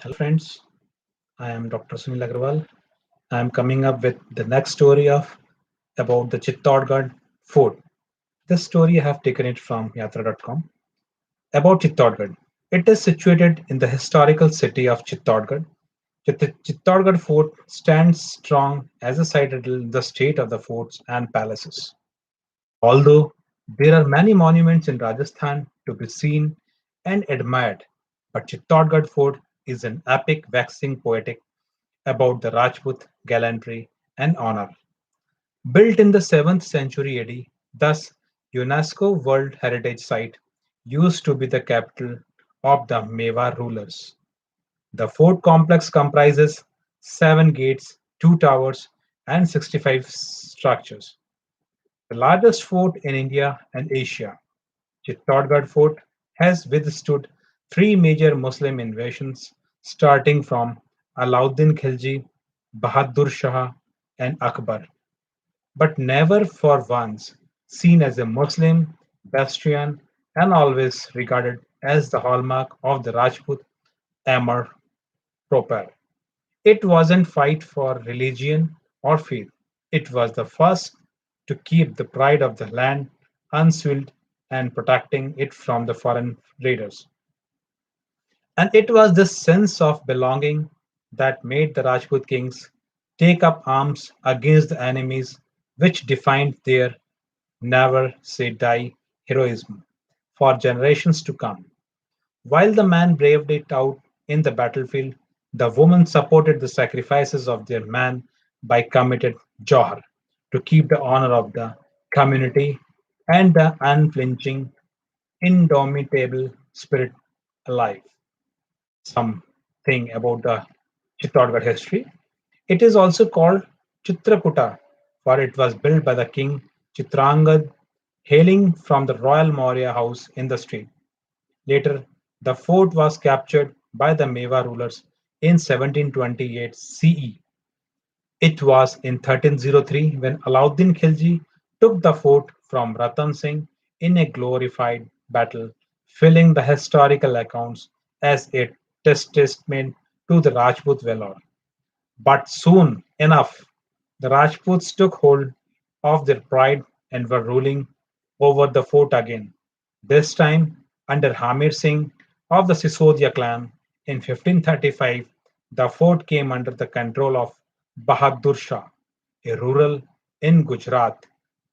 Hello, friends. I am Dr. Sunil Agrawal. I am coming up with the next story of about the Chittorgarh Fort. This story I have taken it from yatra.com. About Chittorgarh. It is situated in the historical city of Chittorgarh. The Chittorgarh Fort stands strong as a citadel in the state of the forts and palaces. Although there are many monuments in Rajasthan to be seen and admired, but Chittorgarh Fort is an epic waxing poetic about the Rajput gallantry and honor. Built in the 7th century AD, thus UNESCO World Heritage Site, used to be the capital of the Mewar rulers. The fort complex comprises 7 gates, 2 towers, and 65 structures. The largest fort in India and Asia, Chittorgarh Fort has withstood 3 major Muslim invasions starting from Alauddin Khilji, Bahadur Shah, and Akbar, but never for once seen as a Muslim bastion and always regarded as the hallmark of the Rajput Amar proper. It wasn't fight for religion or faith. It was the first to keep the pride of the land unswilled and protecting it from the foreign raiders. And it was this sense of belonging that made the Rajput kings take up arms against the enemies which defined their never say die heroism for generations to come. While the man braved it out in the battlefield, the women supported the sacrifices of their man by committed Johar to keep the honor of the community and the unflinching, indomitable spirit alive. Something about the Chittorgarh history. It is also called Chitrakuta, for it was built by the king Chitrangad, hailing from the royal Maurya house in the street. Later, the fort was captured by the Mewar rulers in 1728 CE. It was in 1303 when Alauddin Khilji took the fort from Ratan Singh in a glorified battle, filling the historical accounts as a testament to the Rajput valor. But soon enough, the Rajputs took hold of their pride and were ruling over the fort again, this time under Hamir Singh of the Sisodia clan. In 1535, the fort came under the control of Bahadur Shah, a ruler in Gujarat.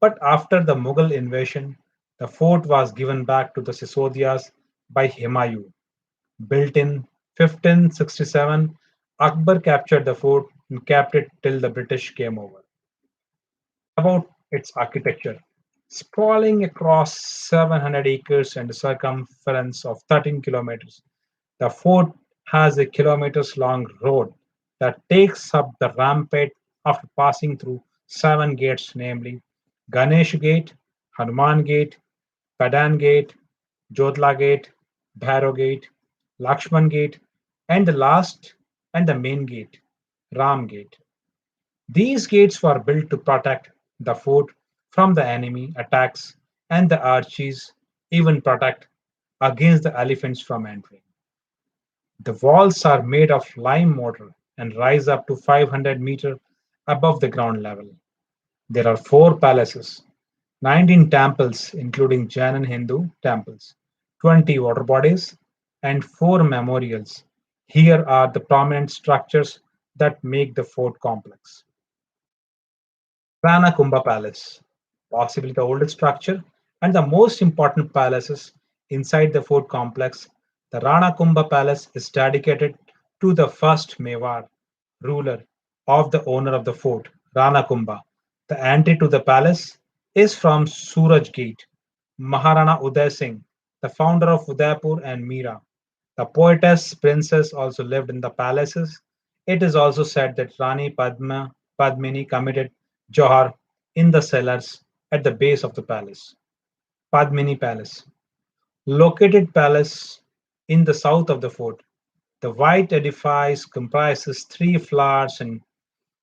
But after the Mughal invasion, the fort was given back to the Sisodias by Humayun. Built in 1567, Akbar captured the fort and kept it till the British came over. About its architecture. Sprawling across 700 acres and a circumference of 13 kilometers, the fort has a kilometers long road that takes up the rampart after passing through 7 gates, namely Ganesh Gate, Hanuman Gate, Padan Gate, Jodhla Gate, Bhairo Gate, Lakshman Gate, and the last and the main gate, Ram Gate. These gates were built to protect the fort from the enemy attacks and the archers even protect against the elephants from entering. The walls are made of lime mortar and rise up to 500 meters above the ground level. There are 4 palaces, 19 temples including Jain and Hindu temples, 20 water bodies, and 4 memorials. Here are the prominent structures that make the fort complex. Rana Kumbha Palace, possibly the oldest structure and the most important palaces inside the fort complex. The Rana Kumbha Palace is dedicated to the first Mewar ruler of the owner of the fort, Rana Kumbha. The entry to the palace is from Suraj Gate. Maharana Uday Singh, the founder of Udaipur and Mira, the poetess princess also lived in the palaces. It is also said that Rani Padmini committed Johar in the cellars at the base of the palace. Padmini Palace, located palace in the south of the fort. The white edifice comprises 3 floors and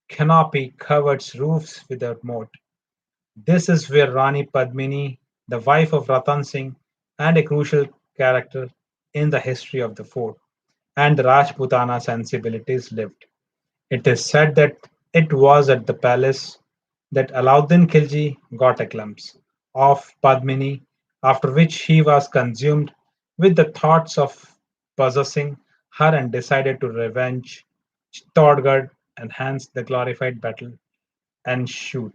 canopy covered roofs with a moat. This is where Rani Padmini, the wife of Ratan Singh and a crucial character in the history of the fort, and the Rajputana sensibilities lived. It is said that it was at the palace that Alauddin Khilji got a glimpse of Padmini, after which he was consumed with the thoughts of possessing her and decided to revenge Chittorgarh, and hence the glorified battle ensued.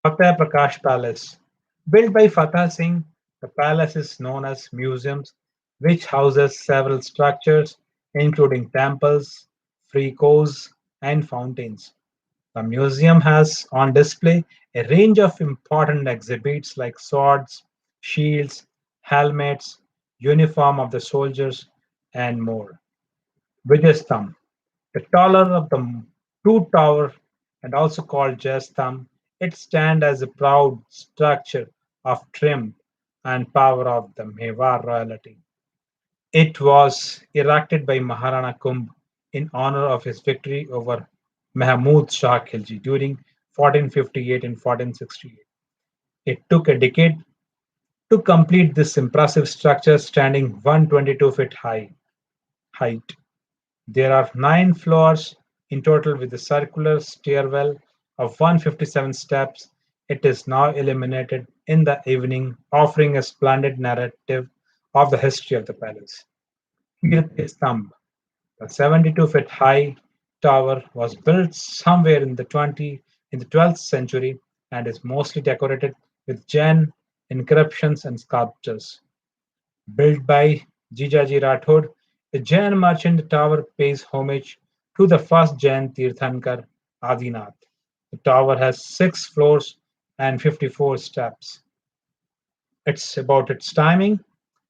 Fateh Prakash Palace. Built by Fateh Singh, the palace is known as museums, which houses several structures, including temples, freecoes, and fountains. The museum has on display a range of important exhibits like swords, shields, helmets, uniform of the soldiers, and more. Vijayastham, the taller of the two tower and also called Jayastham, it stands as a proud structure of triumph and power of the Mewar royalty. It was erected by Maharana Kumbh in honor of his victory over Mahmud Shah Khilji during 1458 and 1468. It took a decade to complete this impressive structure standing 122 feet height. There are 9 floors in total with a circular stairwell of 157 steps. It is now illuminated in the evening, offering a splendid narrative of the history of the palace. Kirti the 72 feet high tower was built somewhere in the 12th century and is mostly decorated with Jain inscriptions and sculptures. Built by Jijaji Rathod, a Jain merchant, the tower pays homage to the first Jain Tirthankar, Adinath. The tower has 6 floors and 54 steps. It's about its timing.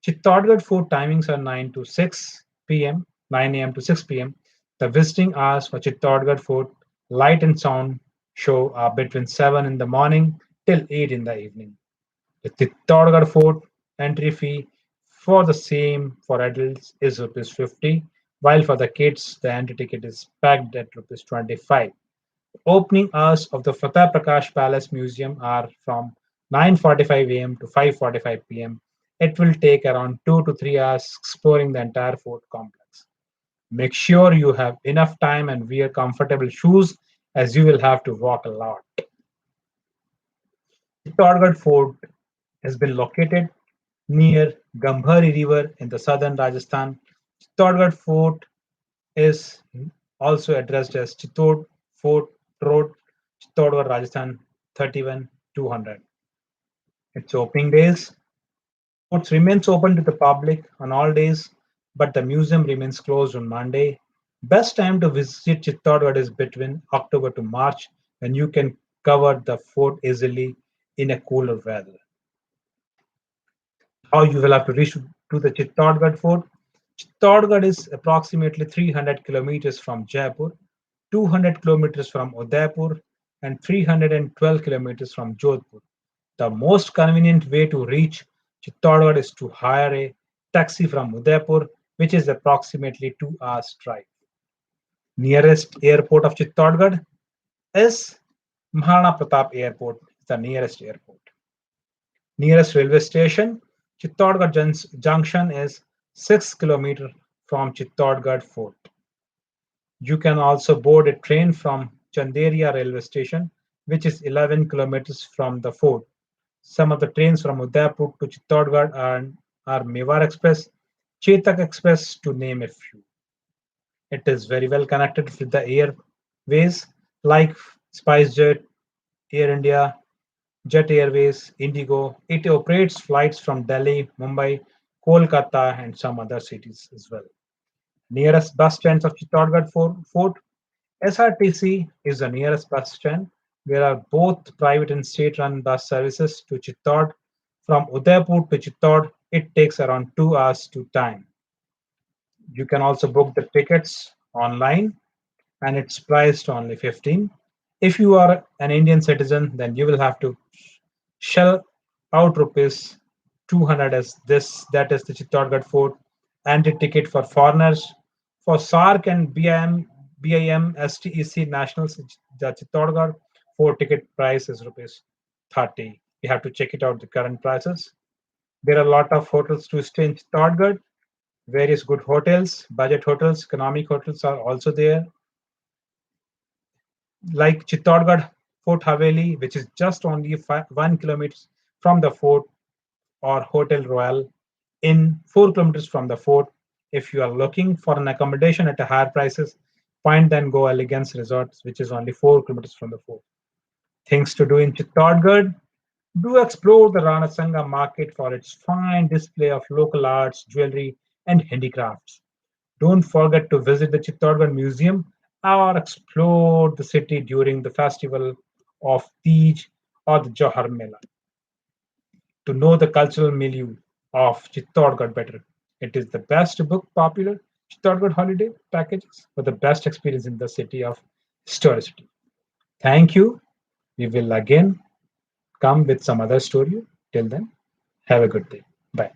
Chittorgarh Fort timings are 9 to 6 p.m., 9 a.m. to 6 p.m. The visiting hours for Chittorgarh Fort light and sound show are between 7 in the morning till 8 in the evening. The Chittorgarh Fort entry fee for the same for adults is rupees 50, while for the kids the entry ticket is pegged at rupees 25. Opening hours of the Fateh Prakash Palace Museum are from 9:45 a.m. to 5:45 p.m. It will take around 2 to 3 hours exploring the entire fort complex. Make sure you have enough time and wear comfortable shoes as you will have to walk a lot. Chittorgarh Fort has been located near Gambhari River in the southern Rajasthan. Chittorgarh Fort is also addressed as Chittor Fort Road, Chittorgarh, Rajasthan 31 200. Its opening days. Fort remains open to the public on all days, but the museum remains closed on Monday. Best time to visit Chittorgarh is between October to March when you can cover the fort easily in a cooler weather. How you will have to reach to the Chittorgarh fort. Chittorgarh is approximately 300 kilometers from Jaipur, 200 kilometers from Udaipur, and 312 kilometers from Jodhpur. The most convenient way to reach Chittorgarh is to hire a taxi from Udaipur, which is approximately 2 hours drive. Nearest airport of Chittorgarh is Maharana Pratap Airport, the nearest airport. Nearest railway station, Chittorgarh Junction is 6 kilometers from Chittorgarh Fort. You can also board a train from Chanderia railway station, which is 11 kilometers from the fort. Some of the trains from Udaipur to Chittorgarh are Mewar Express, Chetak Express, to name a few. It is very well connected with the airways like SpiceJet, Air India, Jet Airways, Indigo. It operates flights from Delhi, Mumbai, Kolkata, and some other cities as well. Nearest bus stands of Chittorgarh Fort. SRTC is the nearest bus stand. There are both private and state-run bus services to Chittor. From Udaipur to Chittor, it takes around 2 hours to time. You can also book the tickets online and it's priced only 15. If you are an Indian citizen, then you will have to shell out rupees 200 as this that is the Chittorgarh Fort entry ticket for foreigners. For SARC and BIM STEC nationals, the Chittorgarh Fort ticket price is rupees 30. You have to check it out the current prices. There are a lot of hotels to stay in Chittorgarh. Various good hotels, budget hotels, economic hotels are also there, like Chittorgarh Fort Haveli, which is just only 1 kilometer from the fort, or Hotel Royal in 4 kilometers from the fort. If you are looking for an accommodation at a higher prices, find then go Elegance Resorts, which is only 4 kilometers from the fort. Things to do in Chittorgarh: do explore the Ranasanga market for its fine display of local arts, jewelry, and handicrafts. Don't forget to visit the Chittorgarh Museum or explore the city during the festival of Tej or the Johar Mela to know the cultural milieu of Chittorgarh better. It is the best to book popular Chittorgarh holiday packages for the best experience in the city of historicity. Thank you. We will again come with some other story. Till then, have a good day. Bye.